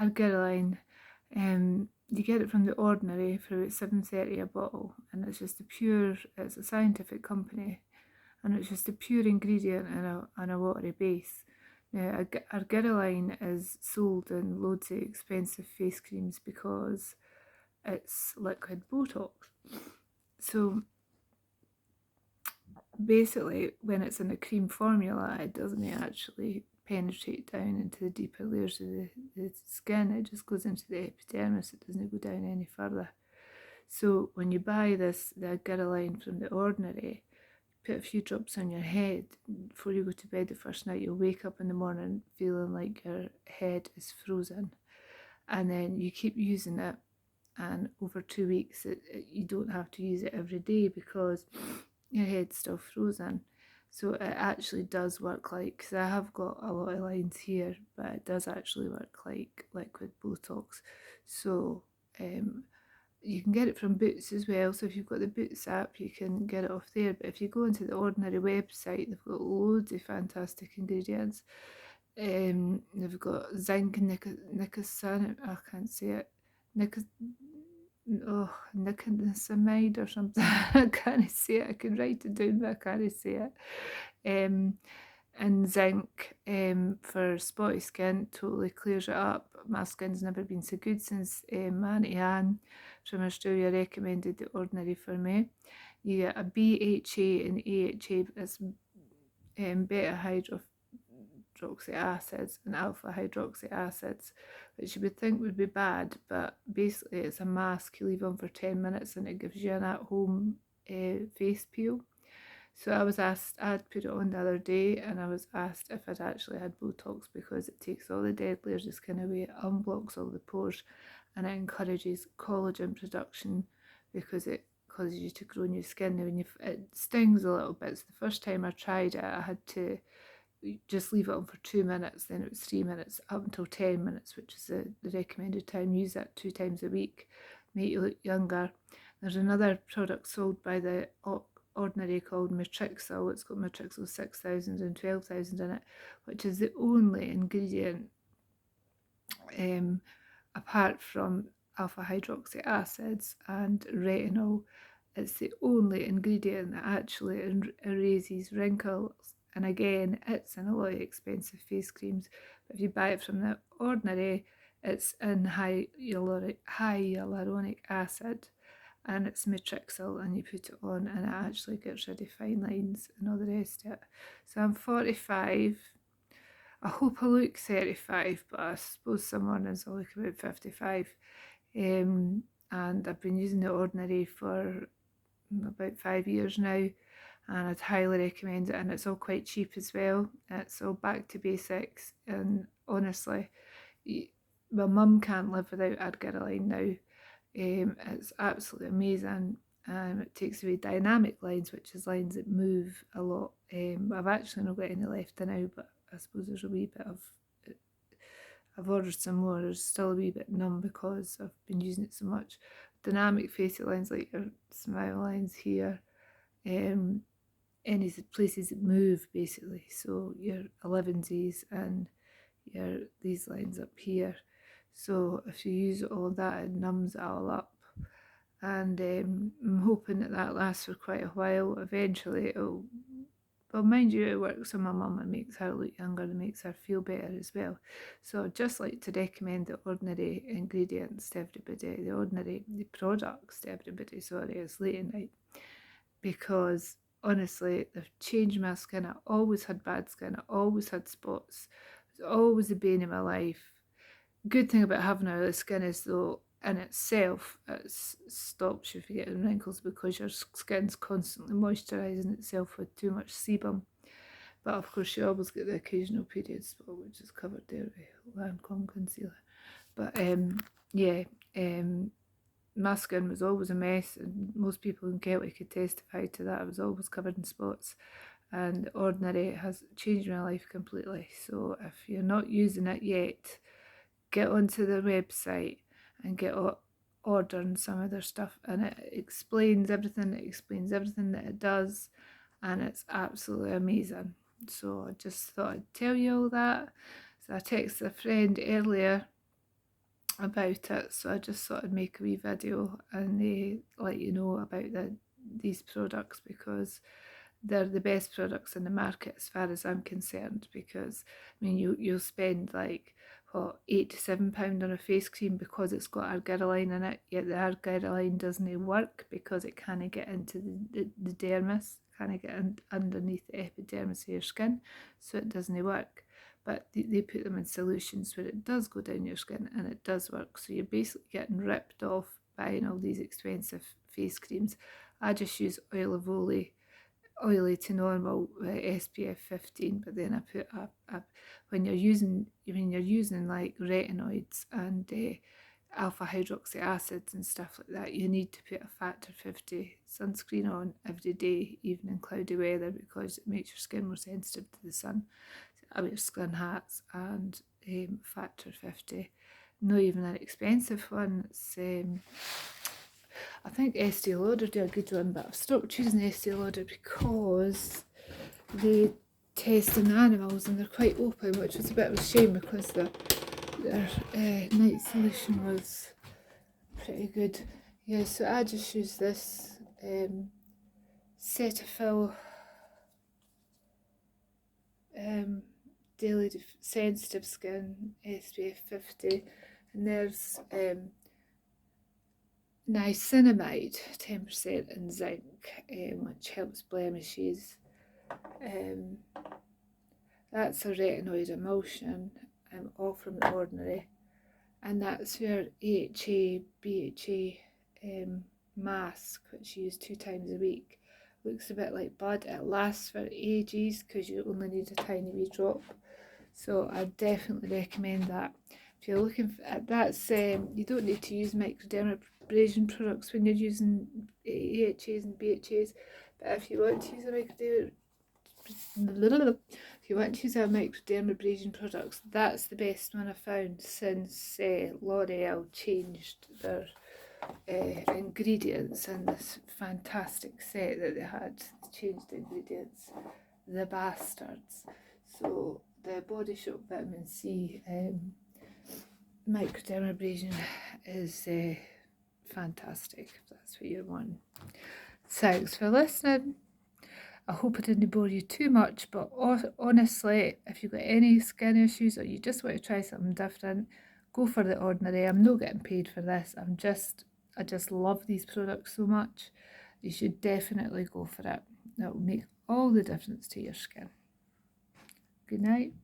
argireline. You get it from the Ordinary for about $7.30 a bottle, and it's just it's a scientific company, and it's just a pure ingredient on a watery base. Now, argireline is sold in loads of expensive face creams because it's liquid Botox. So basically, when it's in a cream formula, it doesn't actually penetrate down into the deeper layers of the skin. It just goes into the epidermis. It doesn't go down any further. So when you buy the argireline from the Ordinary, put a few drops on your head before you go to bed the first night. You'll wake up in the morning feeling like your head is frozen, and then you keep using it, and over 2 weeks you don't have to use it every day because your head's still frozen. So it actually does work like, because I have got a lot of lines here, but it does actually work like liquid Botox. So you can get it from Boots as well. So if you've got the Boots app, you can get it off there. But if you go into the Ordinary website, they've got loads of fantastic ingredients. They've got zinc and nicotinamide. I can't say it. Nicotinamide or something. I can't say it. I can write it down, but I can't say it. And zinc for spotty skin, totally clears it up. My skin's never been so good since Auntie Anne from Australia recommended the Ordinary for me. You get a BHA and AHA, that's beta hydroxy acids and alpha hydroxy acids, which you would think would be bad, but basically it's a mask you leave on for 10 minutes and it gives you an at-home face peel. So I was asked, I'd put it on the other day, and I was asked if I'd actually had Botox, because it takes all the dead layers of skin away, it unblocks all the pores, and it encourages collagen production because it causes you to grow new skin. Now, it stings a little bit. So the first time I tried it, I had to just leave it on for 2 minutes, then it was 3 minutes, up until 10 minutes, which is the recommended time. Use that 2 times a week, make you look younger. There's another product sold by the Ordinary called Matrixyl. It's got Matrixyl 6000 and 12,000 in it, which is the only ingredient apart from alpha hydroxy acids and retinol. It's the only ingredient that actually erases wrinkles, and again, it's in a lot of expensive face creams. But if you buy it from the Ordinary, it's in high hyaluronic acid, and it's Matrixyl, and you put it on and it actually gets rid of fine lines and all the rest of it. So I'm 45. I hope I look 35, but I suppose some mornings I'll look about 55. And I've been using the Ordinary for about 5 years now, and I'd highly recommend it, and it's all quite cheap as well. It's all back to basics, and honestly, my mum can't live without argireline now. It's absolutely amazing. It takes away dynamic lines, which is lines that move a lot. I've actually not got any left now, but I suppose there's a wee bit of, I've ordered some more. There's still a wee bit numb because I've been using it so much. Dynamic facial lines, like your smile lines here, any places that move basically. So your 11s and these lines up here. So if you use all of that, it numbs it all up. And I'm hoping that lasts for quite a while. Eventually it'll, well, mind you, it works on my mum and makes her look younger and makes her feel better as well. So I'd just like to recommend the Ordinary ingredients to everybody, the products to everybody, sorry, it's late at night. Because honestly, they've changed my skin. I always had bad skin, I always had spots. It was always a bane in my life. Good thing about having oily skin is, though, in itself, it stops you from getting wrinkles because your skin's constantly moisturising itself with too much sebum. But of course, you always get the occasional period spot, which is covered there with Lancome concealer. But my skin was always a mess, and most people in Kelly could testify to that. I was always covered in spots, and the Ordinary has changed my life completely. So if you're not using it yet, get onto their website and get ordering some of their stuff, and it explains everything that it does, and it's absolutely amazing. So I just thought I'd tell you all that. So I texted a friend earlier about it, so I just thought I'd make a wee video and let you know about these products, because they're the best products in the market as far as I'm concerned. Because I mean, you'll spend like what, £8 to £7 on a face cream because it's got argireline in it, yet the argireline doesn't work because it can't get into the dermis, can't get underneath the epidermis of your skin, so it doesn't work. But they put them in solutions where it does go down your skin and it does work. So you're basically getting ripped off buying all these expensive face creams. I just use oily to normal SPF 15, but then I put up when you're using like retinoids and alpha hydroxy acids and stuff like that, you need to put a factor 50 sunscreen on every day, even in cloudy weather, because it makes your skin more sensitive to the sun. I wear sun hats and factor 50. Not even an expensive one. It's I think Estee Lauder do a good one, but I've stopped using Estee Lauder because they test in animals and they're quite open, which was a bit of a shame because their night solution was pretty good. Yeah, so I just use this Cetaphil Daily Sensitive Skin SPF 50, and there's niacinamide 10% in zinc, which helps blemishes. That's a retinoid emulsion, all from The Ordinary, and that's your AHA BHA mask, which you use 2 times a week. Looks a bit like blood. It lasts for ages because you only need a tiny wee drop, so I definitely recommend that. If you're looking for that's you don't need to use microdermabrasion products when you're using AHAs and BHAs, but if you want to use a microdermabrasion products, that's the best one I've found since L'Oreal changed their ingredients in this fantastic set that they had. Changed the ingredients, the bastards. So the Body Shop Vitamin C microdermabrasion is fantastic, if that's what you want. Thanks for listening. I hope I didn't bore you too much, but honestly, if you've got any skin issues or you just want to try something different, go for The Ordinary. I'm not getting paid for this. I just love these products so much. You should definitely go for it. That will make all the difference to your skin. Good night.